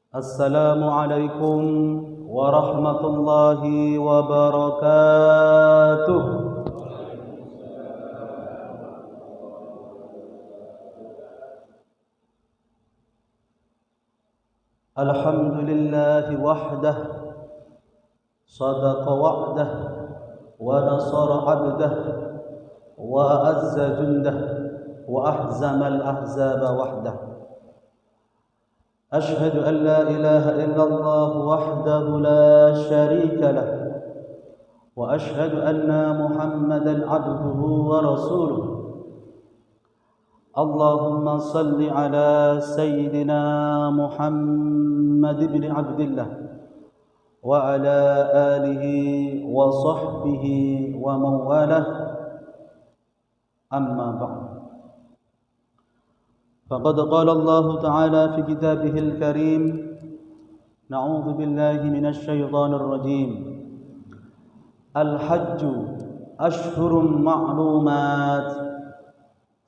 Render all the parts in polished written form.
Assalamualaikum warahmatullahi wabarakatuh. Alhamdulillahi wahdah, sadaqa wa'dah, wa nasara 'abdah, wa azza jundah, wa ahzama al-ahzaba wahdah. Ashhadu an la ilaha illallah wahdahu la sharika lah, wa ashhadu anna Muhammadan 'abduhu wa rasuluh. Allahumma salli ala sayyidina Muhammad ibn Abdillah wa ala alihi wa sahbihi wa mawalah, amma ba'd. Faqad qala Allah ta'ala fi kitabihil karim, na'udzu billahi minasy syaithanir rajim. Al-hajju ashhurun ma'lumat,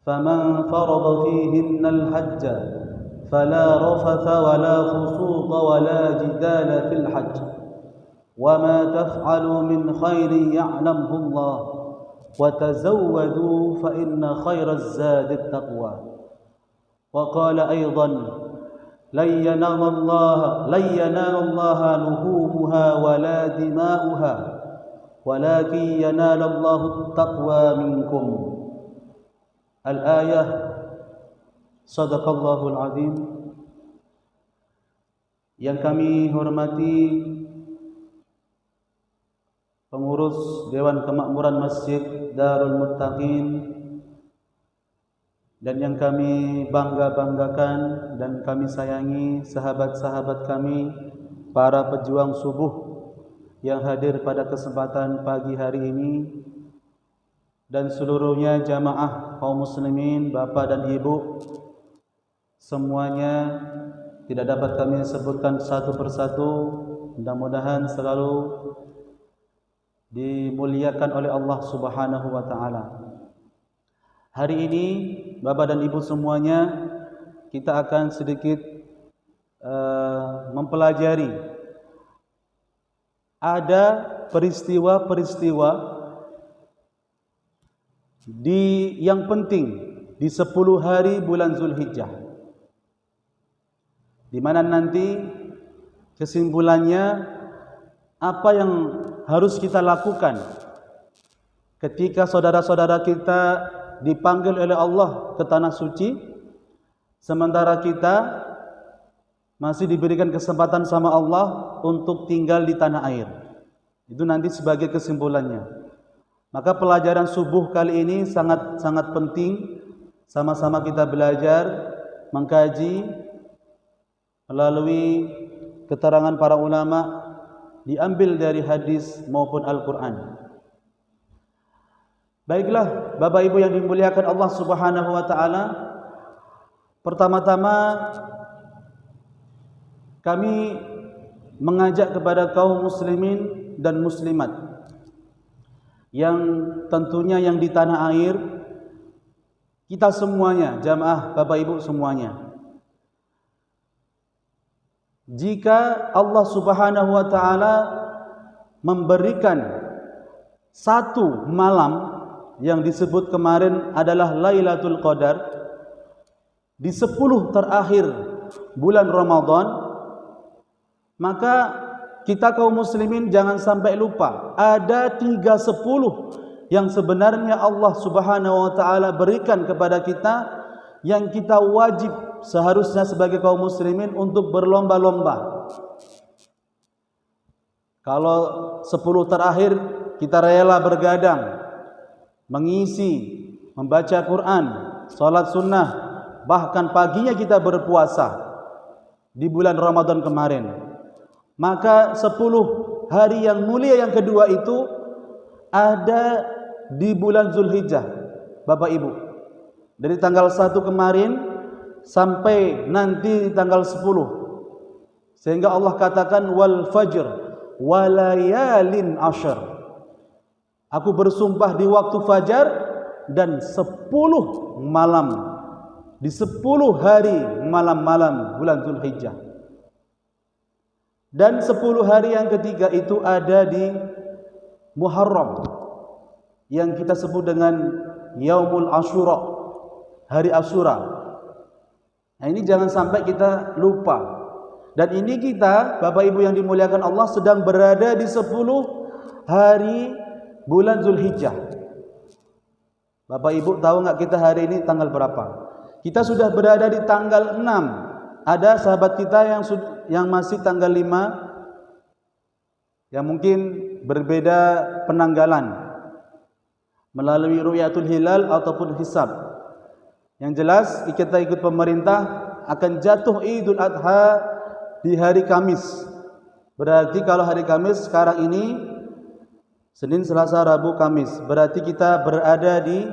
faman farada fihinna al-hajja fala rafatha wala fusuqa wala jidala fil hajj, wa ma taf'alu min khairin ya'lamhu Allah, wa tazawwadu fa inna khairaz zadi at-taqwa. Wa qala aidan lan yanala Allah luhumuha wala dima'uha walakin yanala Allahu at-taqwa minkum. Al-ayah. Sadaqallahul azim. Yang kami hormati pengurus Dewan Kemakmuran Masjid Darul Muttaqin, dan yang kami bangga-banggakan dan kami sayangi sahabat-sahabat kami, para pejuang subuh yang hadir pada kesempatan pagi hari ini, dan seluruhnya jamaah kaum muslimin, bapak dan ibu, semuanya tidak dapat kami sebutkan satu persatu. Mudah-mudahan selalu dimuliakan oleh Allah Subhanahu wa taala. Hari ini bapak dan ibu semuanya, kita akan sedikit mempelajari ada peristiwa-peristiwa yang penting di 10 hari bulan Zulhijjah, di mana nanti kesimpulannya apa yang harus kita lakukan ketika saudara-saudara kita dipanggil oleh Allah ke tanah suci, sementara kita masih diberikan kesempatan sama Allah untuk tinggal di tanah air. Itu nanti sebagai kesimpulannya. Maka pelajaran subuh kali ini sangat penting. Sama-sama kita belajar, mengkaji melalui keterangan para ulama, diambil dari hadis maupun Al-Quran. Baiklah, Bapak Ibu yang dimuliakan Allah Subhanahu wa taala, pertama-tama kami mengajak kepada kaum muslimin dan muslimat yang tentunya yang di tanah air, kita semuanya, jamaah Bapak Ibu semuanya, jika Allah Subhanahu wa taala memberikan satu malam yang disebut kemarin adalah Lailatul Qadar di 10 terakhir bulan Ramadan, maka kita kaum muslimin jangan sampai lupa ada 3/10 yang sebenarnya Allah Subhanahu wa taala berikan kepada kita, yang kita wajib seharusnya sebagai kaum muslimin untuk berlomba-lomba. Kalau 10 terakhir kita rela bergadang, mengisi, membaca Quran, salat sunnah, bahkan paginya kita berpuasa di bulan Ramadan kemarin, maka 10 hari yang mulia yang kedua itu ada di bulan Zulhijjah, Bapak Ibu. Dari tanggal 1 kemarin sampai nanti tanggal 10. Sehingga Allah katakan wal fajr walayalin ashar. Aku bersumpah di waktu fajar dan 10 malam, di 10 hari malam-malam bulan Zulhijjah. Dan 10 hari yang ketiga itu ada di Muharram yang kita sebut dengan Yaumul Ashura, hari Ashura. Nah, ini jangan sampai kita lupa. Dan ini kita, Bapak Ibu yang dimuliakan Allah, sedang berada di 10 hari bulan Zulhijjah. Bapak Ibu tahu nggak kita hari ini tanggal berapa? Kita sudah berada di tanggal 6. Ada sahabat kita yang masih tanggal 5, yang mungkin berbeda penanggalan melalui ru'yatul hilal ataupun hisab. Yang jelas kita ikut pemerintah akan jatuh Idul Adha di hari Kamis. Berarti kalau hari Kamis sekarang ini Senin, Selasa, Rabu, Kamis, berarti kita berada di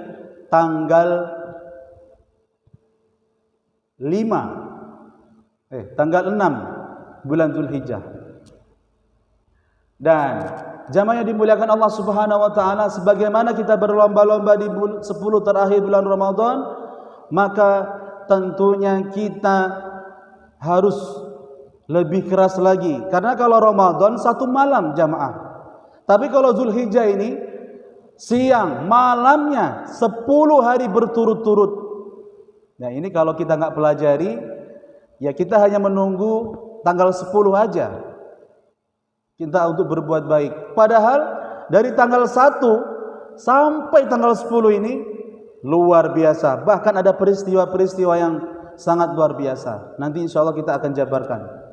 tanggal 6 bulan Zulhijjah. Dan jamaah yang dimuliakan Allah Subhanahu wa taala, sebagaimana kita berlomba-lomba di 10 terakhir bulan Ramadan, maka tentunya kita harus lebih keras lagi. Karena kalau Ramadan 1 malam jamaah. Tapi kalau Zulhijjah ini siang malamnya 10 hari berturut-turut. Nah, ini kalau kita nggak pelajari, ya kita hanya menunggu tanggal 10 aja kita untuk berbuat baik. Padahal dari tanggal 1 sampai tanggal 10 ini luar biasa. Bahkan ada peristiwa-peristiwa yang sangat luar biasa. Nanti insya Allah kita akan jabarkan.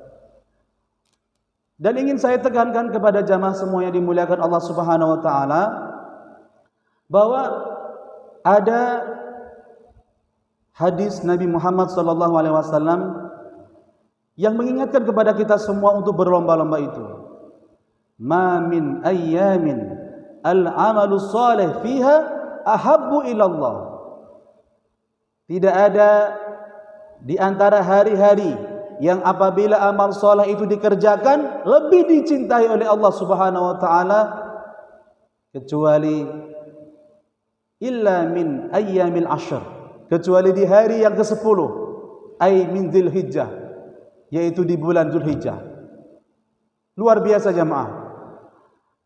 Dan ingin saya tekankan kepada jamaah semua yang dimuliakan Allah Subhanahu wa taala, bahwa ada hadis Nabi Muhammad SAW yang mengingatkan kepada kita semua untuk berlomba-lomba itu. Ma min ayyamin al-amalu salih fiha ahabbu ilallah. Tidak ada di antara hari-hari yang apabila amal saleh itu dikerjakan lebih dicintai oleh Allah Subhanahu wa taala kecuali illa min ayyamil ashr, kecuali di hari yang ke-10, ay min Dzulhijjah, yaitu di bulan Dzulhijjah. Luar biasa jamaah.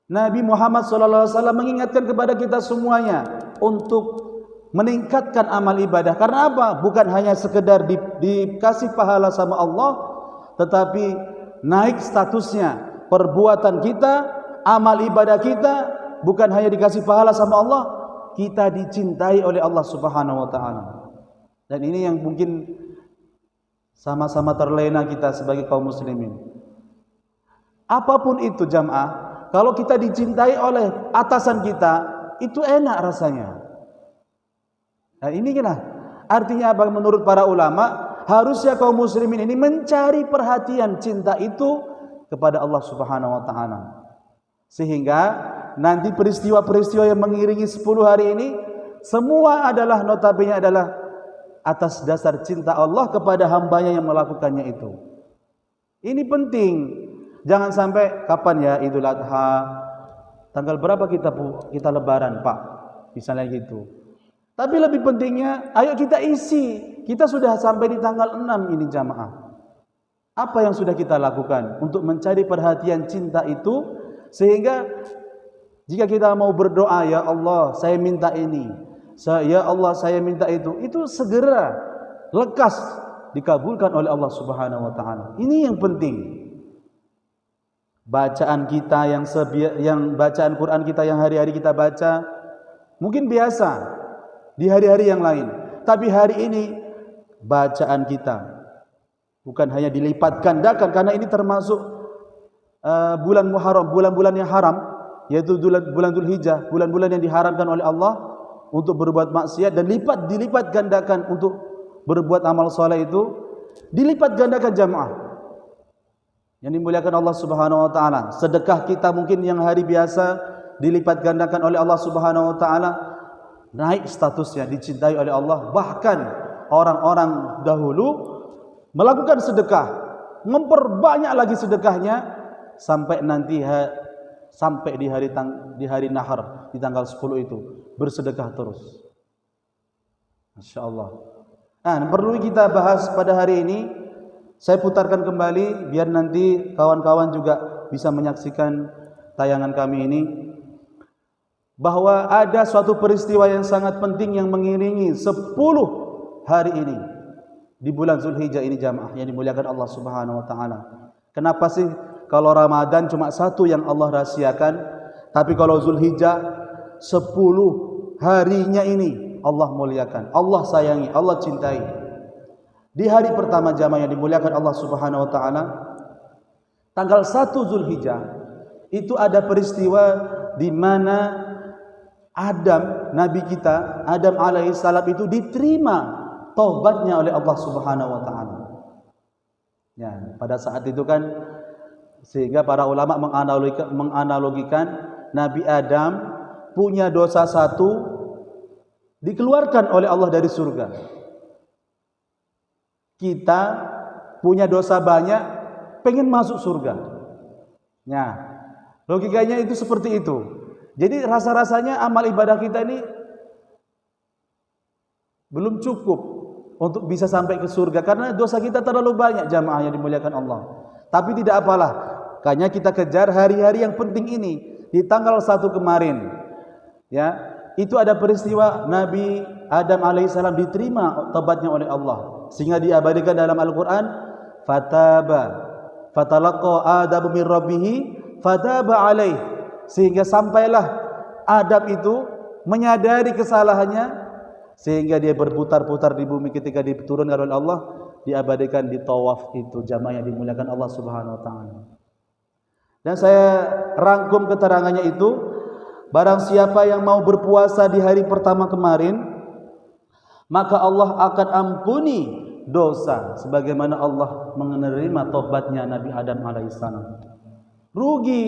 Nabi Muhammad SAW mengingatkan kepada kita semuanya untuk meningkatkan amal ibadah. Karena apa? Bukan hanya sekedar dikasih pahala sama Allah, tetapi naik statusnya, perbuatan kita, amal ibadah kita, bukan hanya dikasih pahala sama Allah, kita dicintai oleh Allah Subhanahu wa taala. Dan ini yang mungkin sama-sama terlena kita sebagai kaum muslimin. Apapun itu jamaah, kalau kita dicintai oleh atasan kita, itu enak rasanya. Nah, ini kan artinya apa menurut para ulama? Harusnya kaum muslimin ini mencari perhatian cinta itu kepada Allah Subhanahu wa taala. Sehingga nanti peristiwa-peristiwa yang mengiringi 10 hari ini semua adalah notabene adalah atas dasar cinta Allah kepada hambanya yang melakukannya itu. Ini penting. Jangan sampai kapan ya Idul Adha, tanggal berapa kita lebaran Pak, misalnya gitu. Tapi lebih pentingnya, ayo kita isi. Kita sudah sampai di tanggal 6 ini jamaah. Apa yang sudah kita lakukan untuk mencari perhatian cinta itu, sehingga jika kita mau berdoa, ya Allah saya minta ini, ya Allah saya minta itu segera lekas dikabulkan oleh Allah Subhanahu wa taala. Ini yang penting. Bacaan kita yang bacaan Quran kita yang hari-hari kita baca mungkin biasa di hari-hari yang lain, tapi hari ini bacaan kita bukan hanya dilipat gandakan, karena ini termasuk bulan Muharram, bulan-bulan yang haram, yaitu bulan Dzulhijjah, bulan-bulan yang diharamkan oleh Allah untuk berbuat maksiat, dan dilipat gandakan untuk berbuat amal saleh itu dilipat gandakan jamaah. Yang dimuliakan Allah Subhanahu wa taala, sedekah kita mungkin yang hari biasa dilipat gandakan oleh Allah Subhanahu wa taala, naik statusnya, dicintai oleh Allah. Bahkan orang-orang dahulu melakukan sedekah, memperbanyak lagi sedekahnya sampai nanti sampai di hari nahar, di tanggal 10 itu bersedekah terus. Masya Allah. Nah, perlu kita bahas pada hari ini Saya putarkan kembali biar nanti kawan-kawan juga bisa menyaksikan tayangan kami ini, bahwa ada suatu peristiwa yang sangat penting yang mengiringi 10 hari ini di bulan Zulhijjah ini jamaah yang dimuliakan Allah Subhanahu wa taala. Kenapa sih kalau Ramadan cuma satu yang Allah rahasiakan, tapi kalau Zulhijjah 10 harinya ini Allah muliakan, Allah sayangi, Allah cintai. Di hari pertama jamaah yang dimuliakan Allah Subhanahu wa taala, tanggal 1 Zulhijjah itu ada peristiwa di mana Adam, Nabi kita, Adam alaihissalam itu diterima taubatnya oleh Allah Subhanahu wa taala. Ya, pada saat itu kan sehingga para ulama menganalogikan Nabi Adam punya dosa satu dikeluarkan oleh Allah dari surga. Kita punya dosa banyak pengen masuk surga. Nah, logikanya itu seperti itu. Jadi rasa-rasanya amal ibadah kita ini belum cukup untuk bisa sampai ke surga karena dosa kita terlalu banyak jamaah yang dimuliakan Allah. Tapi tidak apalah, makanya kita kejar hari-hari yang penting ini. Di tanggal 1 kemarin, ya, itu ada peristiwa Nabi Adam alaihissalam diterima taubatnya oleh Allah, sehingga diabadikan dalam Al-Quran, fatalaqa Adamu min rabbih fataba alaih, sehingga sampailah Adam itu menyadari kesalahannya, sehingga dia berputar-putar di bumi ketika diturunkan oleh Allah, diabadikan di tawaf itu jamaah yang dimuliakan Allah Subhanahu wa taala. Dan saya rangkum keterangannya itu, barang siapa yang mau berpuasa di hari pertama kemarin, maka Allah akan ampuni dosa sebagaimana Allah menerima taubatnya Nabi Adam alaihissalam. Rugi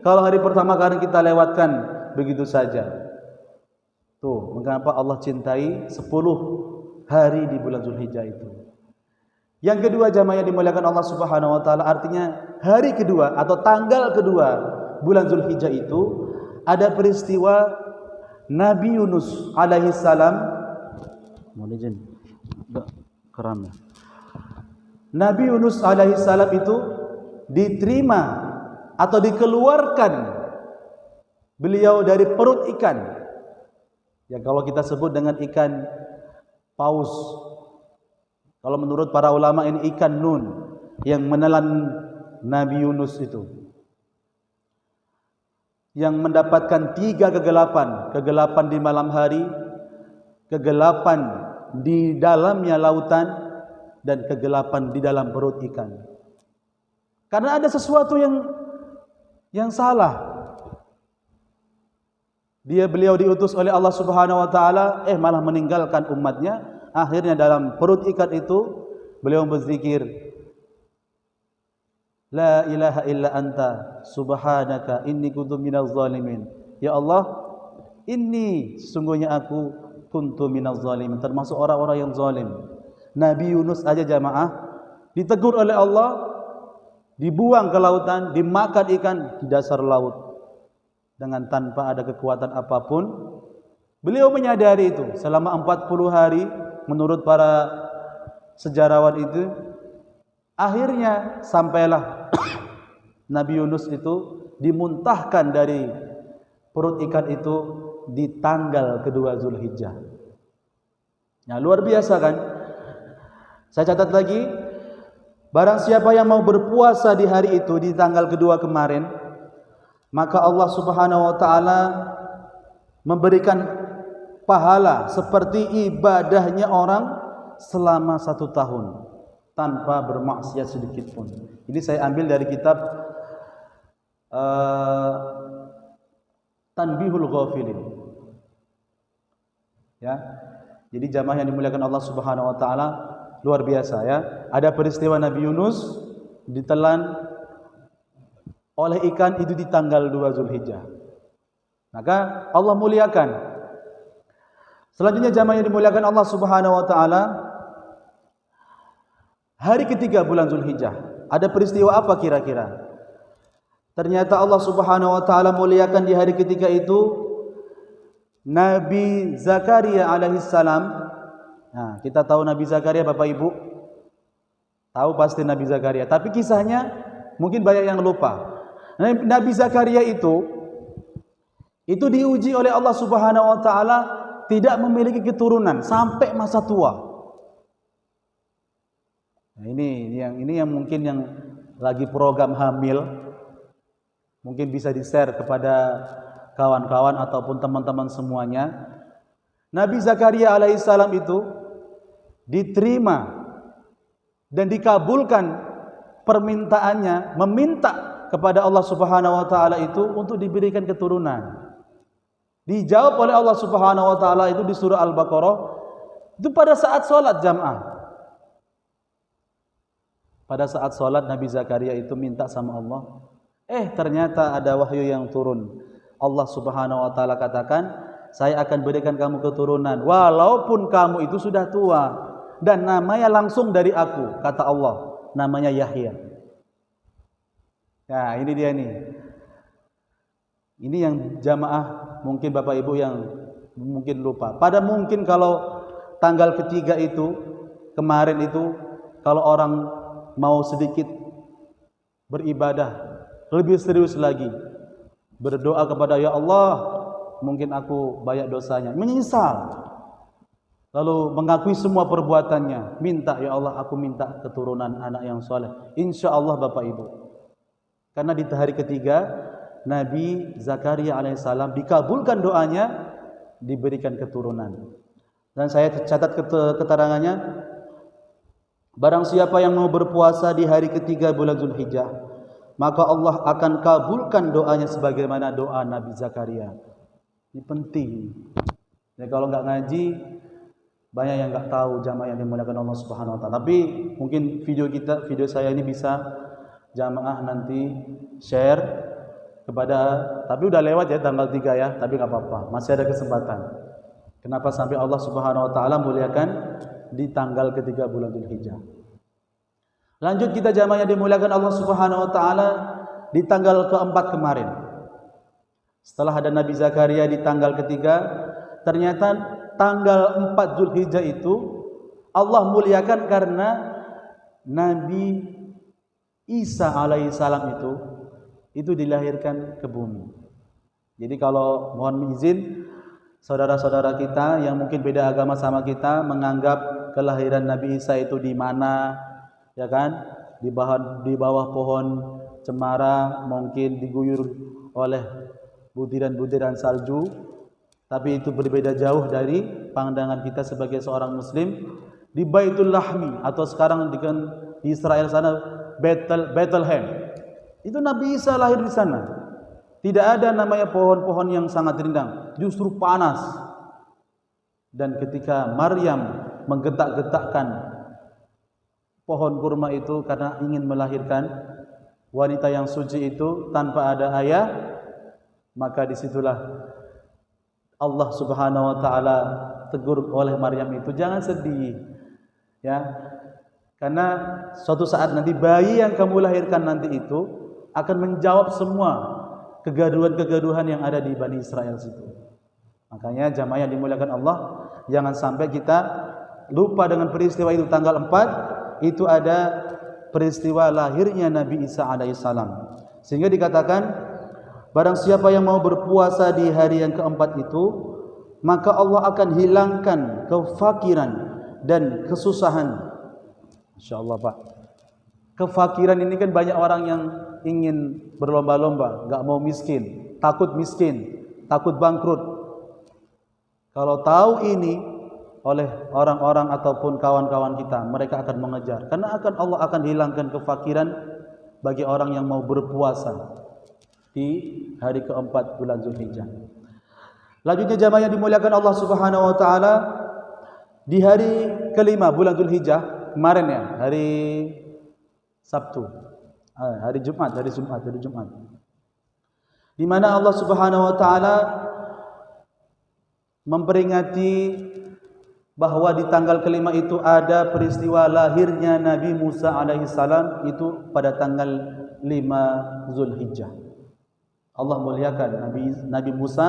kalau hari pertama kali kita lewatkan begitu saja. Tuh, mengapa Allah cintai 10 hari di bulan Zulhijjah itu. Yang kedua jamaah yang dimuliakan Allah Subhanahu wa taala, artinya hari kedua atau tanggal kedua bulan Zulhijjah itu ada peristiwa Nabi Yunus alaihi salam. Nabi Yunus alaihi salam itu diterima atau dikeluarkan beliau dari perut ikan. Ya, kalau kita sebut dengan ikan paus. Kalau menurut para ulama ini ikan nun yang menelan Nabi Yunus itu, yang mendapatkan 3 kegelapan. Kegelapan di malam hari, kegelapan di dalamnya lautan, dan kegelapan di dalam perut ikan. Karena ada sesuatu yang salah. Beliau diutus oleh Allah Subhanahu wa taala, malah meninggalkan umatnya. Akhirnya dalam perut ikan itu beliau berzikir, la ilaha illa anta subhanaka inni kuntu minaz zalimin. Ya Allah, inni sesungguhnya aku kuntu minaz zalimin, termasuk orang-orang yang zalim. Nabi Yunus aja jamaah ditegur oleh Allah, dibuang ke lautan, dimakan ikan di dasar laut dengan tanpa ada kekuatan apapun. Beliau menyadari itu selama 40 hari menurut para sejarawan itu. Akhirnya sampailah Nabi Yunus itu dimuntahkan dari perut ikan itu di tanggal kedua Zulhijjah. Nah, luar biasa kan? Saya catat lagi, barang siapa yang mau berpuasa di hari itu di tanggal kedua kemarin, maka Allah Subhanahu wa taala memberikan pahala seperti ibadahnya orang selama 1 tahun tanpa bermaksiat sedikit pun. Ini saya ambil dari kitab Tanbihul Ghafilin. Ya. Jadi jamaah yang dimuliakan Allah Subhanahu wa taala, luar biasa ya. Ada peristiwa Nabi Yunus ditelan oleh ikan itu di tanggal 2 Zulhijjah. Maka Allah muliakan. Selanjutnya jamaah yang dimuliakan Allah Subhanahu wa taala, hari ketiga bulan Zulhijjah ada peristiwa apa kira-kira? Ternyata Allah Subhanahu wa taala muliakan di hari ketiga itu Nabi Zakaria alaihissalam. Nah, kita tahu Nabi Zakaria Bapak Ibu Tahu pasti Nabi Zakaria, tapi kisahnya mungkin banyak yang lupa. Nabi Zakaria itu diuji oleh Allah Subhanahu wa taala tidak memiliki keturunan sampai masa tua. Nah, ini yang mungkin yang lagi program hamil mungkin bisa di-share kepada kawan-kawan ataupun teman-teman semuanya. Nabi Zakaria alaihissalam itu diterima dan dikabulkan permintaannya, meminta kepada Allah Subhanahu wa taala itu untuk diberikan keturunan. Dijawab oleh Allah Subhanahu wa taala itu di surah Al-Baqarah itu pada saat salat jamaah. Pada saat salat Nabi Zakaria itu minta sama Allah, ternyata ada wahyu yang turun. Allah Subhanahu wa taala katakan, saya akan berikan kamu keturunan walaupun kamu itu sudah tua. Dan namanya langsung dari aku, kata Allah, namanya Yahya. Nah, ini dia nih. Ini yang jamaah mungkin Bapak Ibu yang mungkin lupa. Pada mungkin kalau tanggal ketiga itu, kemarin itu, kalau orang mau sedikit beribadah, lebih serius lagi, berdoa kepada ya Allah, mungkin aku banyak dosanya, menyesal. Lalu mengakui semua perbuatannya, minta ya Allah aku minta keturunan anak yang soleh. Insya Allah Bapak Ibu. Karena di hari ketiga Nabi Zakaria alaihissalam dikabulkan doanya, diberikan keturunan. Dan saya catat keterangannya, barang siapa yang mau berpuasa di hari ketiga bulan Zulhijjah, maka Allah akan kabulkan doanya sebagaimana doa Nabi Zakaria. Ini penting. Jadi kalau nggak ngaji, banyak yang nggak tahu jamaah yang dimuliakan Allah Subhanahu wa taala. Tapi mungkin video saya ini bisa jamaah nanti share kepada, tapi udah lewat ya tanggal 3 ya, tapi nggak apa-apa, masih ada kesempatan. Kenapa sampai Allah Subhanahu wa taala muliakan di tanggal ketiga bulan Dzulhijjah. Lanjut kita jamaah yang dimuliakan Allah Subhanahu wa taala di tanggal keempat kemarin. Setelah ada Nabi Zakaria di tanggal ketiga, ternyata tanggal 4 Dzulhijjah itu Allah muliakan karena Nabi Isa alaihissalam itu dilahirkan ke bumi. Jadi kalau mohon izin saudara-saudara kita yang mungkin beda agama sama kita menganggap kelahiran Nabi Isa itu di mana, ya kan? Di bawah pohon cemara, mungkin diguyur oleh butiran-butiran salju. Tapi itu berbeda jauh dari pandangan kita sebagai seorang muslim. Di Baitul Lahmi atau sekarang di Israel sana Bethlehem. Itu Nabi Isa lahir di sana. Tidak ada namanya pohon-pohon yang sangat rindang, justru panas. Dan ketika Maryam menggetak-getakkan pohon kurma itu karena ingin melahirkan wanita yang suci itu tanpa ada ayah, maka disitulah Allah Subhanahu wa taala tegur oleh Maryam itu, jangan sedih. Ya. Karena suatu saat nanti bayi yang kamu lahirkan nanti itu akan menjawab semua kegaduhan-kegaduhan yang ada di Bani Israel situ. Makanya jamaah yang dimuliakan Allah, jangan sampai kita lupa dengan peristiwa itu. Tanggal 4 itu ada peristiwa lahirnya Nabi Isa alaihissalam. Sehingga dikatakan, barang siapa yang mau berpuasa di hari yang keempat itu, maka Allah akan hilangkan kefakiran dan kesusahan. Insya Allah Pak. Kefakiran ini kan banyak orang yang ingin berlomba-lomba, nggak mau miskin, takut bangkrut. Kalau tahu ini oleh orang-orang ataupun kawan-kawan kita, mereka akan mengejar. Karena Allah akan hilangkan kefakiran bagi orang yang mau berpuasa di hari keempat bulan Dzulhijjah. Lanjutnya jamaah yang dimuliakan Allah Subhanahu wa taala, di hari kelima bulan Dzulhijjah kemarin ya, hari Sabtu, hari Jumat, di mana Allah Subhanahu wa taala memperingati bahwa di tanggal kelima itu ada peristiwa lahirnya Nabi Musa alaihissalam itu pada tanggal 5 Dzulhijjah. Allah muliakan Nabi Musa,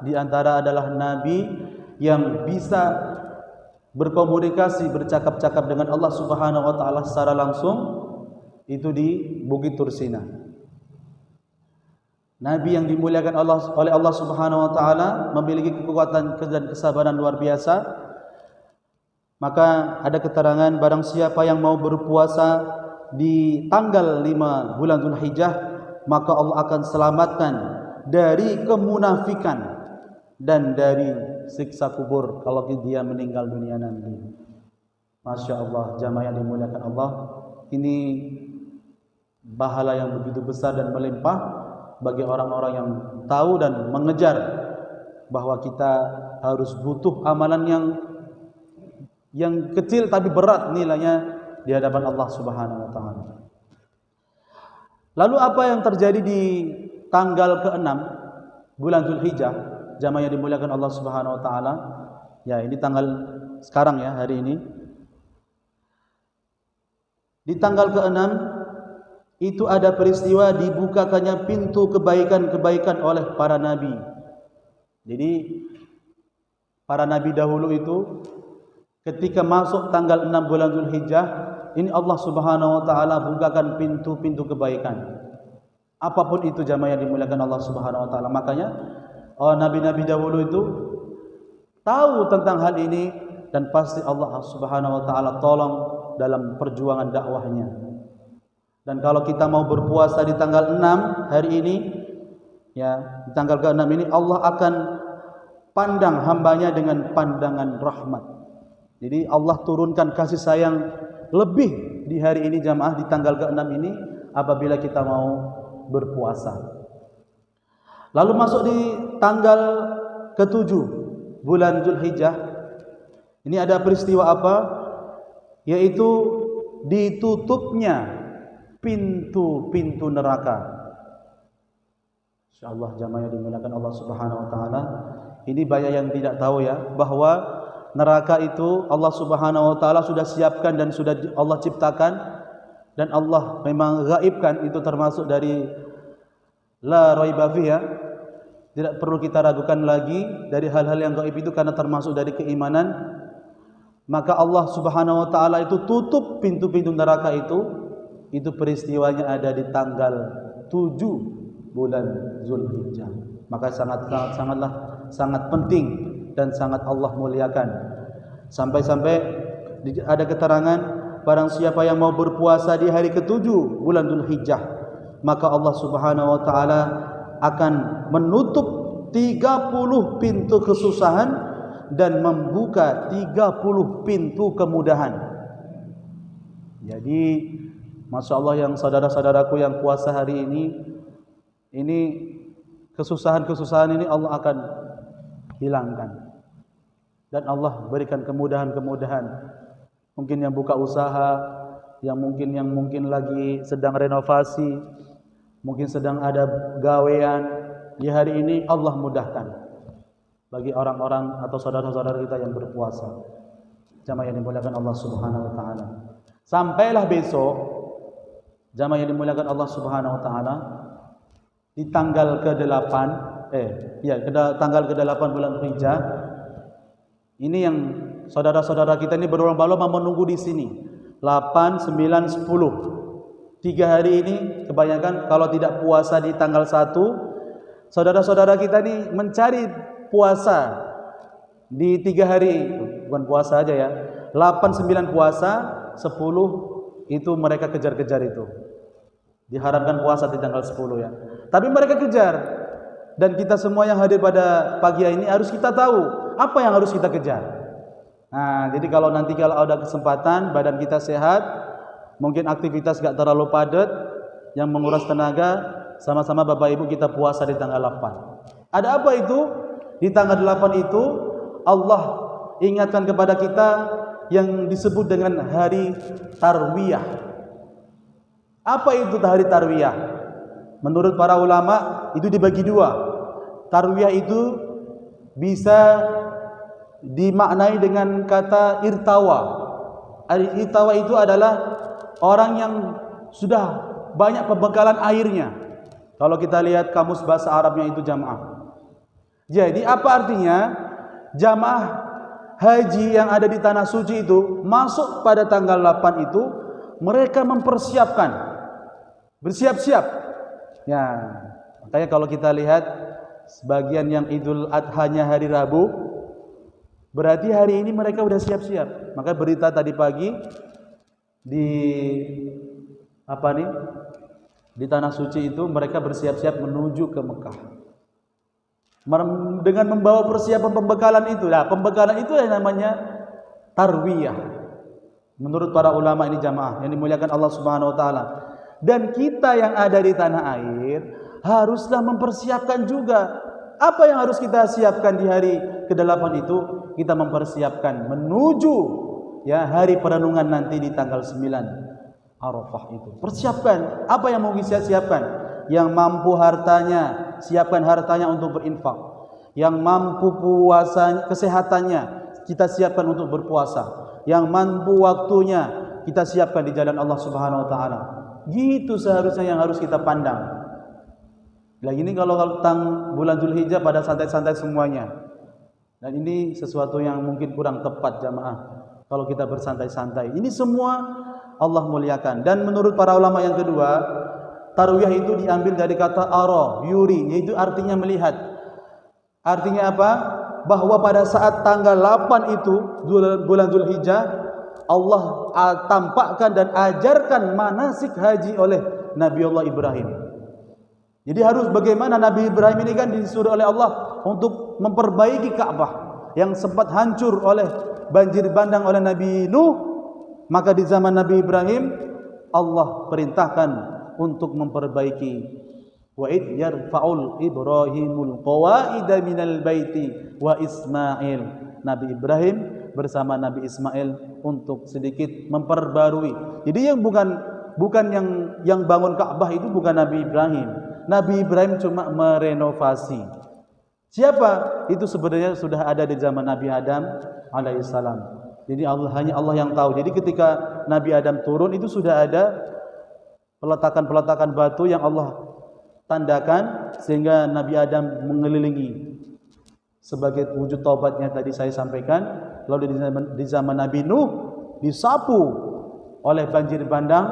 di antara adalah nabi yang bisa berkomunikasi, bercakap-cakap dengan Allah Subhanahu wa taala secara langsung itu di Bukit Tursina. Nabi yang dimuliakan oleh Allah Subhanahu wa taala memiliki kekuatan dan kesabaran luar biasa. Maka ada keterangan barang siapa yang mau berpuasa di tanggal 5 bulan Dzulhijjah, maka Allah akan selamatkan dari kemunafikan dan dari siksa kubur kalau dia meninggal dunia nanti. Masya Allah, jamaah yang dimuliakan Allah, ini pahala yang begitu besar dan melimpah bagi orang-orang yang tahu dan mengejar bahwa kita harus butuh amalan yang kecil tapi berat nilainya di hadapan Allah Subhanahu wa taala. Lalu apa yang terjadi di tanggal ke-6 bulan Dzulhijjah, jamaah yang dimuliakan Allah Subhanahu wa taala? Ya, ini tanggal sekarang ya, hari ini. Di tanggal ke-6 itu ada peristiwa dibukakannya pintu kebaikan-kebaikan oleh para nabi. Jadi para nabi dahulu itu ketika masuk tanggal 6 bulan Dzulhijjah, ini Allah Subhanahu wa taala bukakan pintu-pintu kebaikan. Apapun itu jamaah yang dimuliakan Allah Subhanahu wa taala. Makanya nabi-nabi dahulu itu tahu tentang hal ini dan pasti Allah Subhanahu wa taala tolong dalam perjuangan dakwahnya. Dan kalau kita mau berpuasa di tanggal 6 hari ini, ya, di tanggal ke-6 ini Allah akan pandang hambanya dengan pandangan rahmat. Jadi Allah turunkan kasih sayang lebih di hari ini jamaah, di tanggal ke-6 ini apabila kita mau berpuasa. Lalu masuk di tanggal ke-7 bulan Dzulhijjah. Ini ada peristiwa apa? Yaitu ditutupnya pintu-pintu neraka. Insyaallah jamaah yang dimuliakan Allah Subhanahu wa taala, ini banyak yang tidak tahu ya bahwa neraka itu Allah Subhanahu wa taala sudah siapkan dan sudah Allah ciptakan, dan Allah memang gaibkan, itu termasuk dari la raiba fiha. Tidak perlu kita ragukan lagi dari hal-hal yang gaib itu karena termasuk dari keimanan. Maka Allah Subhanahu wa taala itu tutup pintu-pintu neraka itu peristiwanya ada di tanggal 7 bulan Dzulhijjah. Maka sangat penting dan sangat Allah muliakan. Sampai-sampai ada keterangan barang siapa yang mau berpuasa di hari ke-7 bulan Dzulhijjah, maka Allah Subhanahu wa taala akan menutup 30 pintu kesusahan dan membuka 30 pintu kemudahan. Jadi Masya Allah yang saudara-saudaraku yang puasa hari ini kesusahan-kesusahan ini Allah akan hilangkan. Dan Allah berikan kemudahan-kemudahan. Mungkin yang buka usaha, yang mungkin lagi sedang renovasi, mungkin sedang ada gawean, di hari ini Allah mudahkan bagi orang-orang atau saudara-saudara kita yang berpuasa. Jamaah yang dimuliakan Allah Subhanahu wa taala. Sampailah besok jamaah yang dimuliakan Allah Subhanahu wa taala, di tanggal ke-8 tanggal ke-8 bulan Dzulhijjah. Ini yang saudara-saudara kita ini berlomba-lomba menunggu di sini. 8, 9, 10. 3 hari ini kebanyakan kalau tidak puasa di tanggal 1, saudara-saudara kita ini mencari puasa di 3 hari, bukan puasa aja ya. 8, 9 puasa, 10 itu mereka kejar-kejar itu. Diharapkan puasa di tanggal 10 ya. Tapi mereka kejar. Dan kita semua yang hadir pada pagi ini harus kita tahu apa yang harus kita kejar. Nah, jadi kalau ada kesempatan, badan kita sehat, mungkin aktivitas gak terlalu padat, yang menguras tenaga, sama-sama Bapak Ibu kita puasa di tanggal 8. Ada apa itu? Di tanggal 8 itu Allah ingatkan kepada kita yang disebut dengan hari Tarwiyah. Apa itu hari Tarwiyah? Menurut para ulama itu dibagi 2. Tarwiyah itu bisa dimaknai dengan kata irtawa. Irtawa itu adalah orang yang sudah banyak pembekalan airnya. Kalau kita lihat kamus bahasa Arabnya itu jamaah. Jadi apa artinya? Jamaah haji yang ada di tanah suci itu masuk pada tanggal 8 itu, mereka mempersiapkan, bersiap-siap. Ya, makanya kalau kita lihat sebagian yang Idul Adha-nya hari Rabu, berarti hari ini mereka sudah siap-siap. Maka berita tadi pagi di di tanah suci itu mereka bersiap-siap menuju ke Mekah. Dengan membawa persiapan pembekalan itu. Nah, pembekalan itu yang namanya tarwiyah. Menurut para ulama ini jamaah yang dimuliakan Allah Subhanahu wa taala. Dan kita yang ada di tanah air haruslah mempersiapkan juga. Apa yang harus kita siapkan di hari ke-8 itu? Kita mempersiapkan menuju ya hari perenungan nanti di tanggal 9 Arafah itu. Persiapkan apa yang mau kita siapkan. Yang mampu hartanya, siapkan hartanya untuk berinfak. Yang mampu puasa kesehatannya, kita siapkan untuk berpuasa. Yang mampu waktunya, kita siapkan di jalan Allah Subhanahu wa taala. Gitu seharusnya yang harus kita pandang. Nah, ini kalau tentang bulan Dzulhijjah pada santai-santai semuanya. Dan ini sesuatu yang mungkin kurang tepat jamaah kalau kita bersantai-santai. Ini semua Allah muliakan. Dan menurut para ulama yang kedua, tarwiyah itu diambil dari kata ara, yuri, yaitu artinya melihat. Artinya apa? Bahwa pada saat tanggal 8 itu bulan Dzulhijjah, Allah tampakkan dan ajarkan manasik haji oleh Nabi Allah Ibrahim. Jadi harus bagaimana Nabi Ibrahim ini kan disuruh oleh Allah untuk memperbaiki Ka'bah yang sempat hancur oleh banjir bandang oleh Nabi Nuh. Maka di zaman Nabi Ibrahim Allah perintahkan untuk memperbaiki. Wa id yarfa'ul Ibrahimul qawaida minal baiti wa Ismail. Nabi Ibrahim bersama Nabi Ismail untuk sedikit memperbarui. Jadi yang bukan yang bangun Ka'bah itu bukan Nabi Ibrahim. Nabi Ibrahim cuma merenovasi. Siapa? Itu sebenarnya sudah ada di zaman Nabi Adam alaihissalam. Jadi hanya Allah yang tahu. Jadi ketika Nabi Adam turun itu sudah ada peletakan-peletakan batu yang Allah tandakan sehingga Nabi Adam mengelilingi sebagai wujud taubatnya tadi saya sampaikan. Lalu di zaman Nabi Nuh disapu oleh banjir bandang,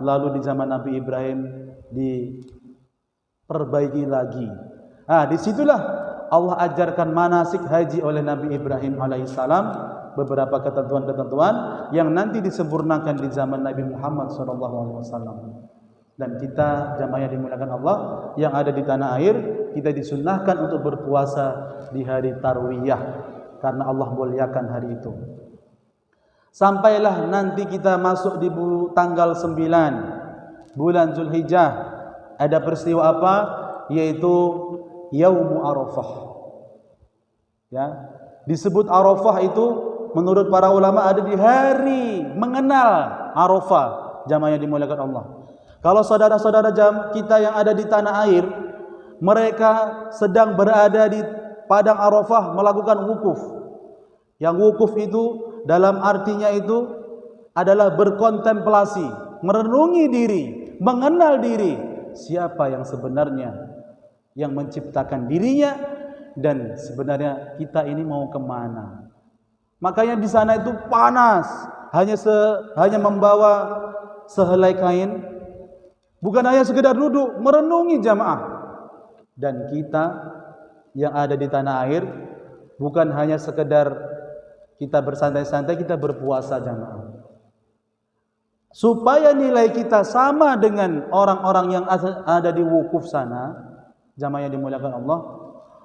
lalu di zaman Nabi Ibrahim diperbaiki lagi. Nah, disitulah Allah ajarkan manasik haji oleh Nabi Ibrahim alaihissalam, beberapa ketentuan-ketentuan yang nanti disempurnakan di zaman Nabi Muhammad SAW. Dan kita jamaah yang dimuliakan Allah yang ada di tanah air, kita disunnahkan untuk berpuasa di hari tarwiyah karena Allah muliakan hari itu. Sampailah nanti kita masuk di tanggal 9 bulan Dzulhijjah, ada peristiwa apa? Yaitu Yaumu Arafah. Ya, disebut Arafah itu menurut para ulama ada di hari mengenal Arafah, jamaah yang dimuliakan Allah. Kalau saudara-saudara kita yang ada di tanah air, mereka sedang berada di padang Arafah melakukan wukuf. Yang wukuf itu dalam artinya itu adalah berkontemplasi, merenungi diri, mengenal diri, siapa yang sebenarnya yang menciptakan dirinya dan sebenarnya kita ini mau kemana. Makanya di sana itu panas, hanya membawa sehelai kain. Bukan hanya sekedar duduk, merenungi jamaah. Dan kita yang ada di tanah air, bukan hanya sekedar kita bersantai-santai, kita berpuasa jamaah. Supaya nilai kita sama dengan orang-orang yang ada di wukuf sana, jamaah yang dimuliakan Allah,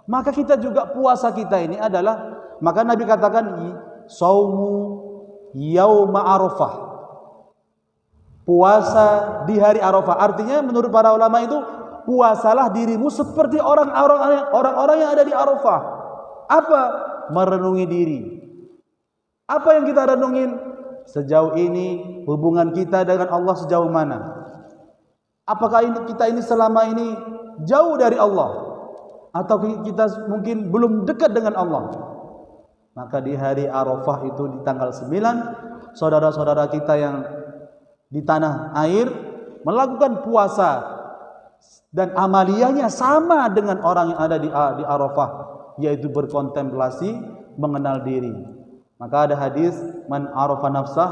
maka kita juga puasa kita ini adalah, maka Nabi katakan, saumu yauma Arafah. Puasa di hari Arafah. Artinya menurut para ulama itu puasalah dirimu seperti orang-orang yang ada di Arafah. Apa? Merenungi diri. Apa yang kita renungin? Sejauh ini hubungan kita dengan Allah sejauh mana? Apakah kita ini selama ini jauh dari Allah? Atau kita mungkin belum dekat dengan Allah? Maka di hari Arafah itu di tanggal 9, saudara-saudara kita yang di tanah air melakukan puasa dan amaliyahnya sama dengan orang yang ada di Arafah, yaitu berkontemplasi, mengenal diri. Maka ada hadis, man arafa nafsah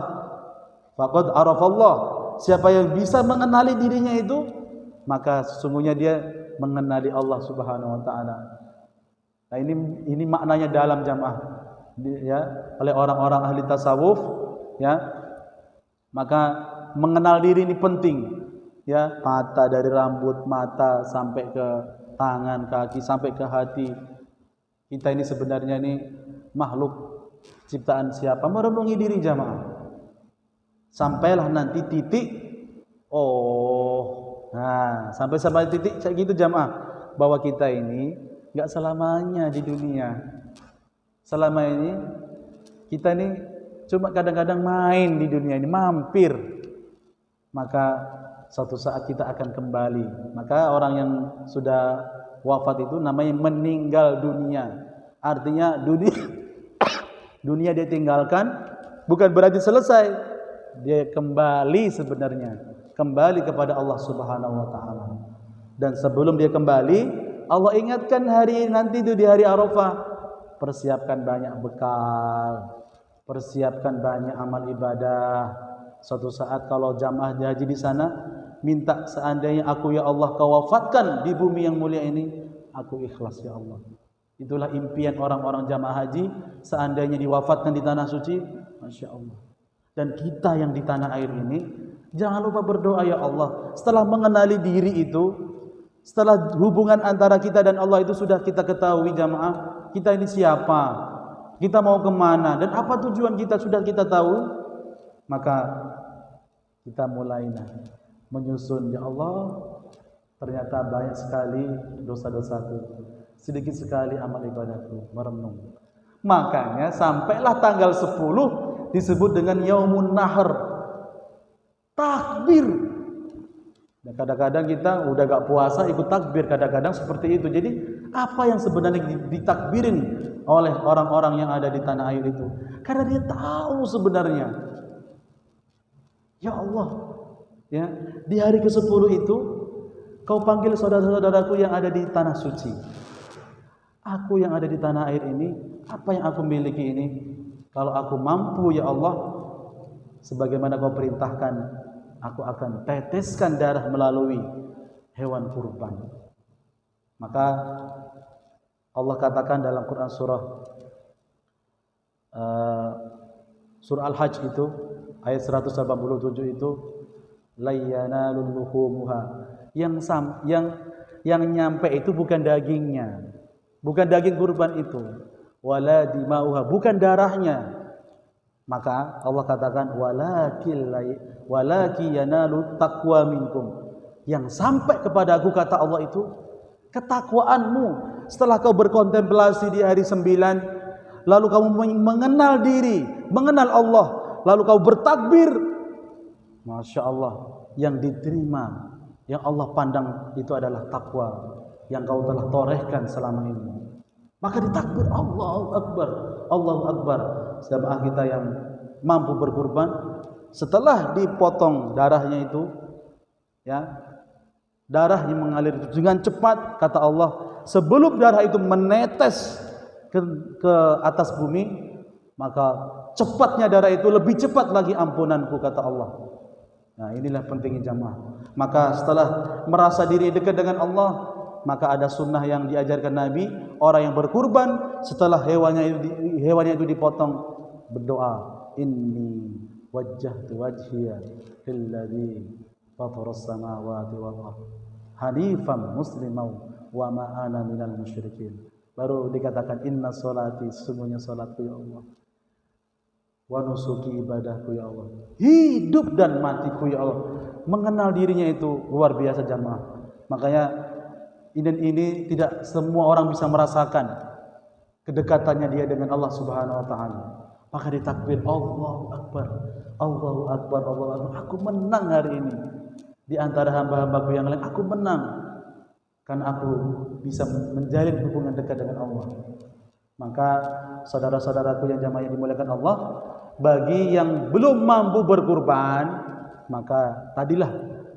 faqad arafa Allah. Siapa yang bisa mengenali dirinya itu, maka sesungguhnya dia mengenali Allah Subhanahu wa taala. Nah, ini maknanya dalam jamaah ya, oleh orang-orang ahli tasawuf ya. Maka mengenal diri ini penting ya, mata dari rambut mata sampai ke tangan, kaki sampai ke hati. Kita ini sebenarnya ini makhluk ciptaan siapa? Merenungi diri jamaah. Sampailah nanti titik, sampai titik kayak gitu jamaah, bahwa kita ini nggak selamanya di dunia. Selama ini kita ini cuma kadang-kadang main di dunia ini, mampir. Maka suatu saat kita akan kembali. Maka orang yang sudah wafat itu namanya meninggal dunia. Artinya dunia dia tinggalkan bukan berarti selesai. Dia kembali sebenarnya, kembali kepada Allah Subhanahu wa taala. Dan sebelum dia kembali, Allah ingatkan hari nanti itu di hari Arafah, persiapkan banyak bekal, persiapkan banyak amal ibadah. Suatu saat kalau jamaah haji di sana minta, seandainya aku ya Allah kau wafatkan di bumi yang mulia ini, aku ikhlas ya Allah. Itulah impian orang-orang jamaah haji, seandainya diwafatkan di tanah suci, Masya Allah. Dan kita yang di tanah air ini, jangan lupa berdoa ya Allah. Setelah mengenali diri itu, setelah hubungan antara kita dan Allah itu sudah kita ketahui jamaah, kita ini siapa, kita mau kemana, dan apa tujuan kita sudah kita tahu, maka kita mulai menyusun, ya Allah, ternyata banyak sekali dosa-dosaku, sedikit sekali amal ibadahku, merenung. Makanya sampailah tanggal 10 disebut dengan Yaumun Nahr, takbir. Dan kadang-kadang kita udah gak puasa ikut takbir, kadang-kadang seperti itu. Jadi apa yang sebenarnya ditakbirin oleh orang-orang yang ada di tanah air itu? Karena dia tahu sebenarnya, ya Allah, ya di hari ke-10 itu kau panggil saudara-saudaraku yang ada di tanah suci. Aku yang ada di tanah air ini, apa yang aku miliki ini, kalau aku mampu ya Allah, sebagaimana kau perintahkan, aku akan teteskan darah melalui hewan kurban. Maka Allah katakan dalam Quran surah Al-Hajj itu ayat 187 itu, la yanalul luhumuha, yang nyampe itu bukan dagingnya, bukan daging kurban itu, wala dimauha, bukan darahnya. Maka Allah katakan walaki yanalu taqwa minkum, yang sampai kepada aku, kata Allah itu ketakwaanmu. Setelah kau berkontemplasi di hari 9, lalu kamu mengenal diri, mengenal Allah, lalu kau bertakbir, Masya Allah, yang diterima, yang Allah pandang itu adalah takwa yang kau telah torehkan selama ini. Maka ditakbir, Allahu Akbar, Allahu Akbar. Jamaah kita yang mampu berkurban, setelah dipotong darahnya itu, ya, darahnya mengalir dengan cepat, kata Allah, sebelum darah itu menetes ke atas bumi, maka cepatnya darah itu lebih cepat lagi ampunanku, kata Allah. Nah, inilah pentingnya jamaah. Maka setelah merasa diri dekat dengan Allah, maka ada sunnah yang diajarkan Nabi, orang yang berkurban setelah hewannya itu dipotong, berdoa, inni wajjahtu wajhiya lilladzi fataras samawati wal ardh hanifan musliman wa ma ana minal musyrikin. Baru dikatakan inna sholati, sesungguhnya salatku ya Allah, wa nusuki, ibadahku ya Allah, hidup dan matiku ya Allah. Mengenal dirinya itu luar biasa jamaah. Makanya ini tidak semua orang bisa merasakan kedekatannya dia dengan Allah Subhanahu wa taala. Maka ditakbir, Allahu Akbar, Allahu Akbar, Allahu Akbar. Aku menang hari ini di antara hamba-hambaku yang lain. Aku menang karena aku bisa menjalin hubungan dekat dengan Allah. Maka saudara-saudaraku yang jamaah yang dimuliakan Allah, bagi yang belum mampu berkurban, maka tadilah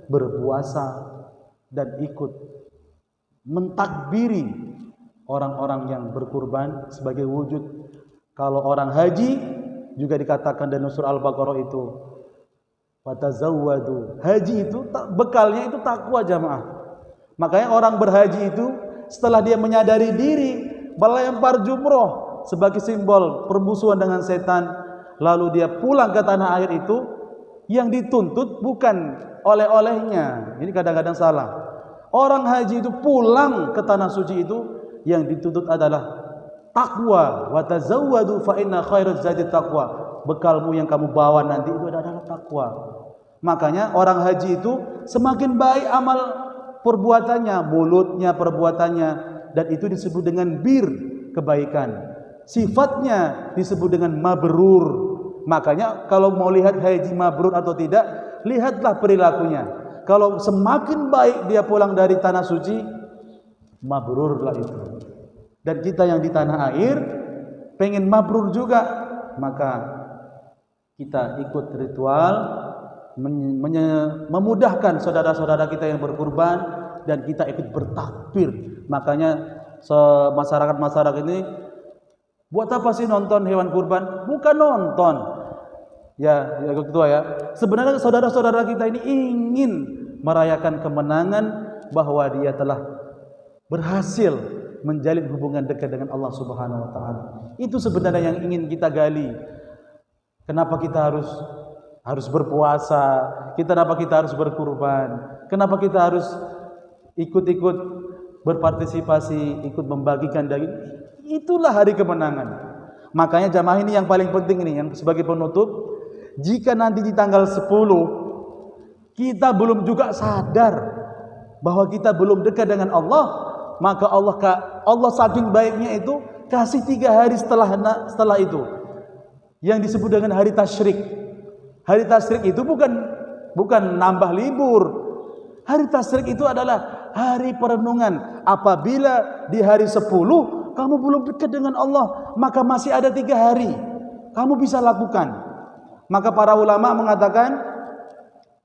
berpuasa dan ikut mentakbiri orang-orang yang berkurban sebagai wujud. Kalau orang haji juga dikatakan dalam surah Al-Baqarah itu, watazawwadu. Haji itu bekalnya itu takwa jamaah. Makanya orang berhaji itu setelah dia menyadari diri, melempar jumroh sebagai simbol permusuhan dengan setan, lalu dia pulang ke tanah air itu, yang dituntut bukan oleh-olehnya. Ini kadang-kadang salah. Orang haji itu pulang ke tanah suci itu, yang dituntut adalah takwa. Watazawwadu fa inna khairaz zadi taqwa. Bekalmu yang kamu bawa nanti itu adalah takwa. Makanya orang haji itu semakin baik amal perbuatannya, mulutnya, perbuatannya, dan itu disebut dengan bir, kebaikan. Sifatnya disebut dengan mabrur. Makanya kalau mau lihat haji mabrur atau tidak, lihatlah perilakunya. Kalau semakin baik dia pulang dari tanah suci, mabrurlah itu. Dan kita yang di tanah air pengen mabrur juga, maka kita ikut ritual memudahkan saudara-saudara kita yang berkurban, dan kita ikut bertakbir. Makanya masyarakat ini, buat apa sih nonton hewan kurban? Bukan nonton. Ya ketua ya. Sebenarnya saudara-saudara kita ini ingin merayakan kemenangan bahwa dia telah berhasil menjalin hubungan dekat dengan Allah Subhanahu wa taala. Itu sebenarnya yang ingin kita gali. Kenapa kita harus berpuasa? Kenapa kita harus berkurban? Kenapa kita harus ikut-ikut berpartisipasi, ikut membagikan daging? Itulah hari kemenangan. Makanya jamaah ini yang paling penting ini, yang sebagai penutup, jika nanti di tanggal 10 kita belum juga sadar bahwa kita belum dekat dengan Allah, maka Allah saking baiknya itu kasih 3 hari setelah itu, yang disebut dengan hari tasyrik. Hari tasyrik itu bukan nambah libur. Hari tasyrik itu adalah hari perenungan. Apabila di hari 10 kamu belum dekat dengan Allah, maka masih ada 3 hari kamu bisa lakukan. Maka para ulama mengatakan,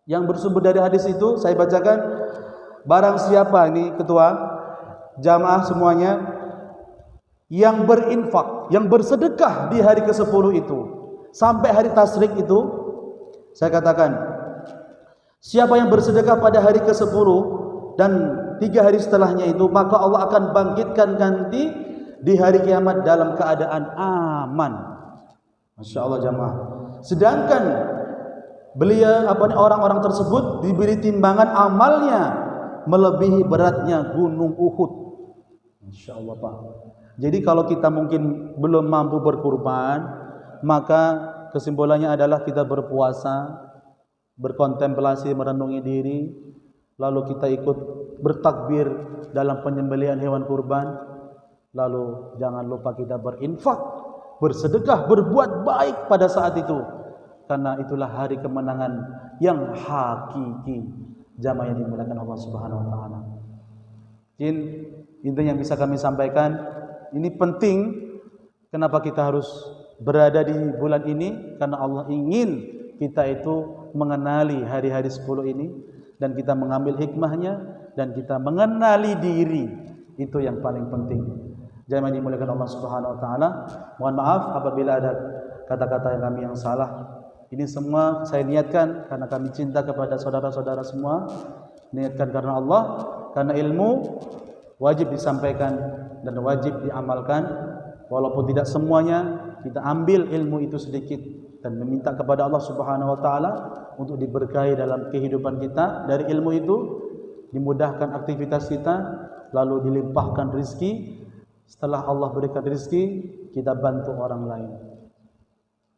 yang bersumber dari hadis itu saya bacakan, barang siapa ini ketua jamaah semuanya yang berinfak, yang bersedekah di hari ke-10 itu sampai hari tasyrik itu, saya katakan, siapa yang bersedekah pada hari ke-10 dan 3 hari setelahnya itu, maka Allah akan bangkitkan nanti di hari kiamat dalam keadaan aman. Masya Allah jamaah. Sedangkan orang-orang tersebut diberi timbangan amalnya melebihi beratnya gunung Uhud. Masya Allah Pak. Jadi kalau kita mungkin belum mampu berkurban, maka kesimpulannya adalah kita berpuasa, berkontemplasi, merenungi diri, lalu kita ikut bertakbir dalam penyembelihan hewan kurban, lalu jangan lupa kita berinfak, bersedekah, berbuat baik pada saat itu, karena itulah hari kemenangan yang hakiki. Jamaah yang dimuliakan Allah Subhanahu wa taala. Itu yang bisa kami sampaikan. Ini penting. Kenapa kita harus berada di bulan ini? Karena Allah ingin kita itu mengenali hari-hari 10 ini, dan kita mengambil hikmahnya, dan kita mengenali diri. Itu yang paling penting. Jamaah yang dimuliakan Allah Subhanahu wa taala. Mohon maaf apabila ada kata-kata yang salah. Ini semua saya niatkan karena kami cinta kepada saudara-saudara semua. Niatkan karena Allah, karena ilmu wajib disampaikan dan wajib diamalkan. Walaupun tidak semuanya, kita ambil ilmu itu sedikit dan meminta kepada Allah Subhanahu wa taala untuk diberkahi dalam kehidupan kita. Dari ilmu itu dimudahkan aktivitas kita, lalu dilimpahkan rezeki. Setelah Allah berikan rezeki, kita bantu orang lain.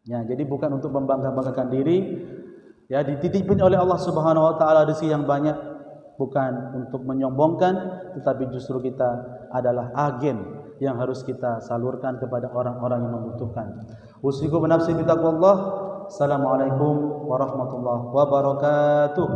Ya, jadi bukan untuk membangga-banggakan diri, ya, dititipin oleh Allah Subhanahu wa taala rezeki yang banyak, bukan untuk menyombongkan, tetapi justru kita adalah agen yang harus kita salurkan kepada orang-orang yang membutuhkan. Usikum nafsi bi taqwallah. Assalamualaikum warahmatullahi wabarakatuh.